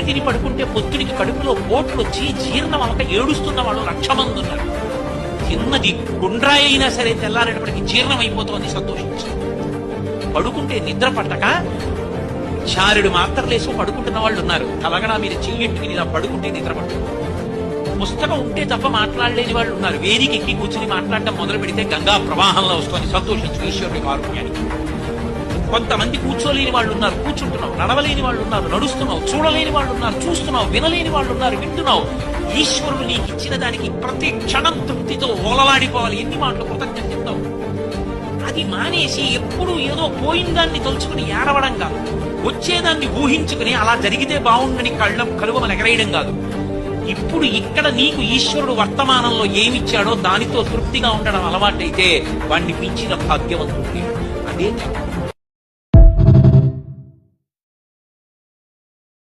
తిని పడుకుంటే పొద్దుడికి కడుపులో పోట్లు వచ్చి జీర్ణం అవ్వక ఏడుస్తున్న వాళ్ళు 1,00,000 మంది ఉన్నారు. చిన్నది గుండ్రాయి అయినా సరే తెల్లారేటప్పటికి జీర్ణం అయిపోతుంది సంతోషించి. పడుకుంటే నిద్ర పట్టక చారుడు మాత్రలేసి పడుకుంటున్న వాళ్ళు ఉన్నారు. తలగడా మీరు చెయ్యట్టుకుని ఇలా పడుకుంటే నిద్ర పట్టదు. పుస్తకం ఉంటే తప్ప మాట్లాడలేని వాళ్ళు ఉన్నారు. వేదిక ఎక్కి కూర్చుని మాట్లాడటం మొదలు పెడితే గంగా ప్రవాహంలో వస్తుంది సంతోషించు ఈశ్వరుడి కారుణ్యానికి. కొంతమంది కూర్చోలేని వాళ్ళు ఉన్నారు, కూర్చుంటున్నావు. నడవలేని వాళ్ళు ఉన్నారు, నడుస్తున్నావు. చూడలేని వాళ్ళు ఉన్నారు, చూస్తున్నావు. వినలేని వాళ్ళు ఉన్నారు, వింటున్నావు. ఈశ్వరుడు నీకు ఇచ్చిన దానికి ప్రతి క్షణం తృప్తితో ఓలలాడిపోవాలి. ఎన్ని మాటలు కృతజ్ఞత చెప్తావు. అది మానేసి ఎప్పుడు ఏదో పోయిన దాన్ని తలుచుకుని ఏడవడం కాదు, వచ్చేదాన్ని ఊహించుకుని అలా జరిగితే బాగుండని కలువమని ఎగరేయడం కాదు. ఇప్పుడు ఇక్కడ నీకు ఈశ్వరుడు వర్తమానంలో ఏమిచ్చాడో దానితో తృప్తిగా ఉండడం అలవాటైతే వాడిని మించిన భాగ్యవంతుడు. అదే